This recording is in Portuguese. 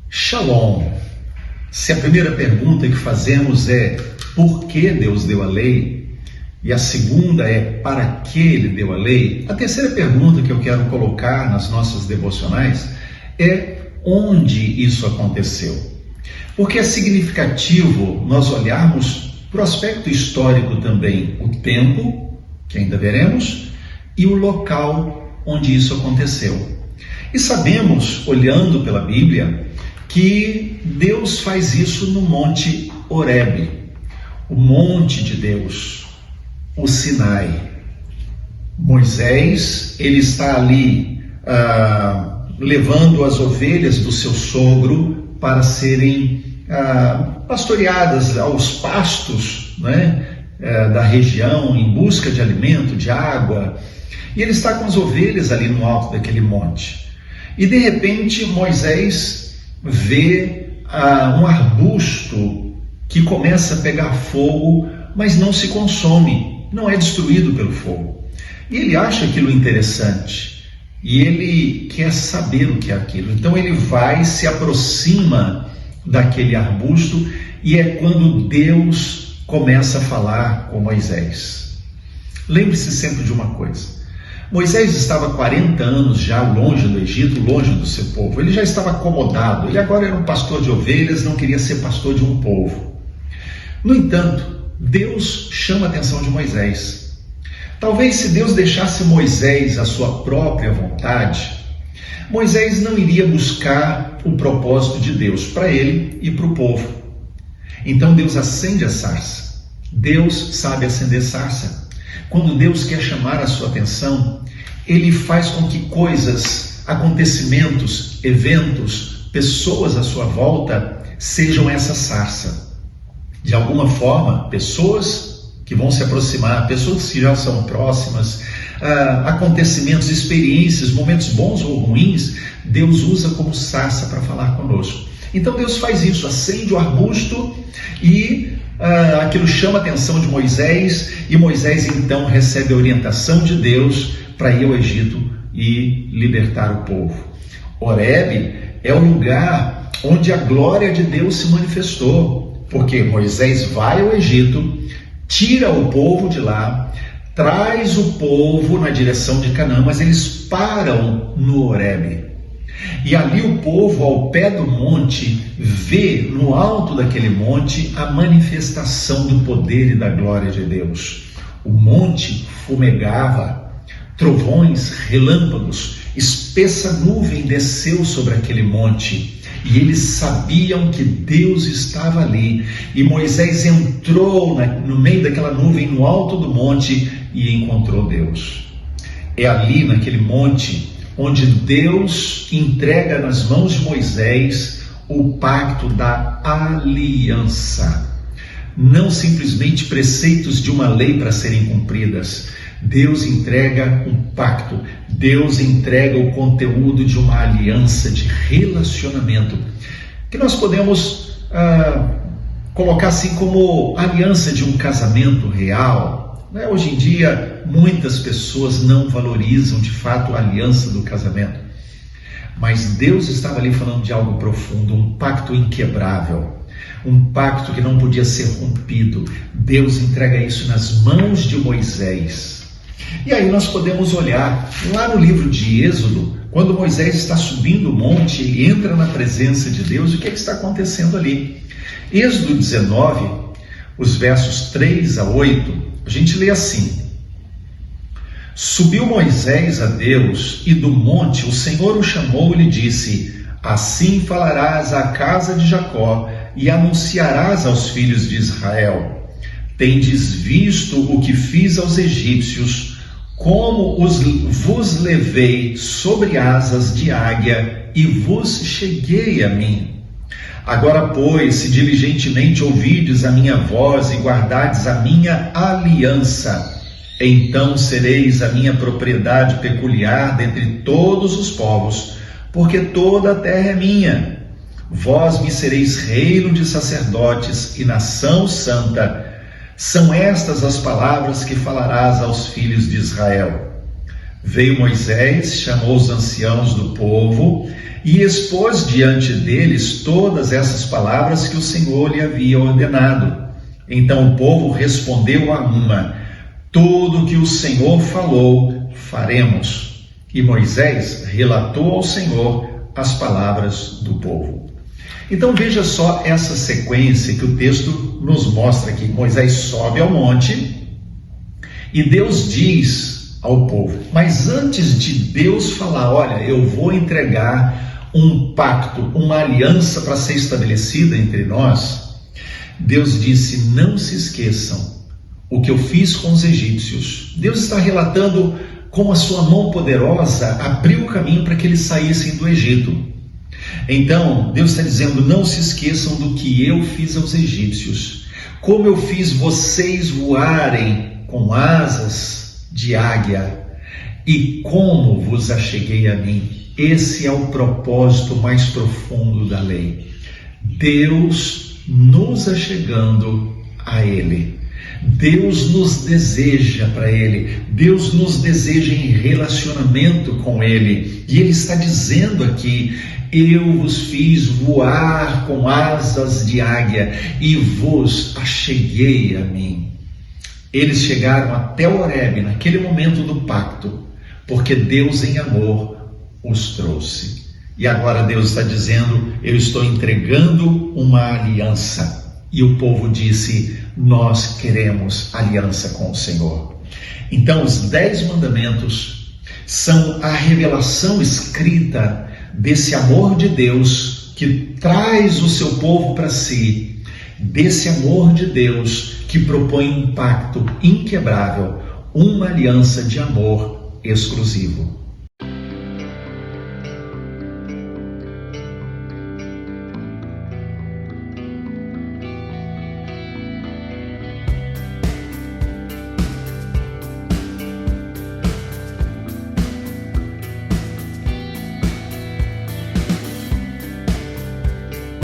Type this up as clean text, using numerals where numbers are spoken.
Shalom. Se a primeira pergunta que fazemos é por que Deus deu a lei, e a segunda é para que Ele deu a lei, a terceira pergunta que eu quero colocar nas nossas devocionais é onde isso aconteceu. Porque é significativo nós olharmos para o aspecto histórico também, o tempo, que ainda veremos, e o local onde isso aconteceu. E sabemos, olhando pela Bíblia, que Deus faz isso no Monte Horebe, o monte de Deus, o Sinai. Moisés, ele está ali levando as ovelhas do seu sogro para serem pastoreadas aos pastos, da região, em busca de alimento, de água. E ele está com as ovelhas ali no alto daquele monte. E de repente Moisés vê um arbusto que começa a pegar fogo, mas não se consome, não é destruído pelo fogo. E ele acha aquilo interessante, e ele quer saber o que é aquilo. Então ele vai, se aproxima daquele arbusto, e é quando Deus começa a falar com Moisés. Lembre-se sempre de uma coisa: Moisés estava 40 anos já longe do Egito, longe do seu povo. Ele já estava acomodado. Ele agora era um pastor de ovelhas, não queria ser pastor de um povo. No entanto, Deus chama a atenção de Moisés. Talvez se Deus deixasse Moisés à sua própria vontade, Moisés não iria buscar o propósito de Deus para ele e para o povo. Então Deus acende a sarça. Deus sabe acender sarça. Quando Deus quer chamar a sua atenção, Ele faz com que coisas, acontecimentos, eventos, pessoas à sua volta sejam essa sarça. De alguma forma, pessoas que vão se aproximar, pessoas que já são próximas, acontecimentos, experiências, momentos bons ou ruins, Deus usa como sarça para falar conosco. Então Deus faz isso, acende o arbusto e aquilo chama a atenção de Moisés, e Moisés então recebe a orientação de Deus para ir ao Egito e libertar o povo. Horebe é o lugar onde a glória de Deus se manifestou, porque Moisés vai ao Egito, tira o povo de lá, traz o povo na direção de Canaã, mas eles param no Horebe. E ali o povo, ao pé do monte, vê no alto daquele monte a manifestação do poder e da glória de Deus. O monte fumegava, trovões, relâmpagos, espessa nuvem desceu sobre aquele monte. E eles sabiam que Deus estava ali. E Moisés entrou no meio daquela nuvem, no alto do monte, e encontrou Deus. É ali, naquele monte, onde Deus entrega nas mãos de Moisés o pacto da aliança. Não simplesmente preceitos de uma lei para serem cumpridas. Deus entrega um pacto, Deus entrega o conteúdo de uma aliança de relacionamento, que nós podemos colocar assim como aliança de um casamento real. Hoje em dia, muitas pessoas não valorizam de fato a aliança do casamento. Mas Deus estava ali falando de algo profundo, um pacto inquebrável, um pacto que não podia ser rompido. Deus entrega isso nas mãos de Moisés. E aí nós podemos olhar lá no livro de Êxodo, quando Moisés está subindo o monte e entra na presença de Deus, o que está acontecendo ali? Êxodo 19, os versos 3 a 8, a gente lê assim: Subiu Moisés a Deus, e do monte o Senhor o chamou e lhe disse: Assim falarás à casa de Jacó e anunciarás aos filhos de Israel: Tendes visto o que fiz aos egípcios, como vos levei sobre asas de águia e vos cheguei a mim. Agora, pois, se diligentemente ouvides a minha voz e guardardes a minha aliança, então sereis a minha propriedade peculiar dentre todos os povos, porque toda a terra é minha. Vós me sereis reino de sacerdotes e nação santa. São estas as palavras que falarás aos filhos de Israel. Veio Moisés, chamou os anciãos do povo e expôs diante deles todas essas palavras que o Senhor lhe havia ordenado. Então o povo respondeu a uma: tudo o que o Senhor falou, faremos. E Moisés relatou ao Senhor as palavras do povo. Então veja só essa sequência que o texto nos mostra aqui. Moisés sobe ao monte e Deus diz ao povo, mas antes de Deus falar, olha, eu vou entregar um pacto, uma aliança para ser estabelecida entre nós, Deus disse, não se esqueçam o que eu fiz com os egípcios. Deus está relatando como a sua mão poderosa abriu o caminho para que eles saíssem do Egito. Então, Deus está dizendo, não se esqueçam do que eu fiz aos egípcios, como eu fiz vocês voarem com asas de águia e como vos acheguei a mim. Esse é o propósito mais profundo da lei. Deus nos achegando a Ele. Deus nos deseja para Ele, Deus nos deseja em relacionamento com Ele, e Ele está dizendo aqui, eu vos fiz voar com asas de águia e vos acheguei a mim. Eles chegaram até Horebe naquele momento do pacto, porque Deus em amor os trouxe. E agora Deus está dizendo, eu estou entregando uma aliança. E o povo disse, nós queremos aliança com o Senhor. Então os 10 mandamentos são a revelação escrita desse amor de Deus que traz o seu povo para si, desse amor de Deus que propõe um pacto inquebrável, uma aliança de amor exclusivo.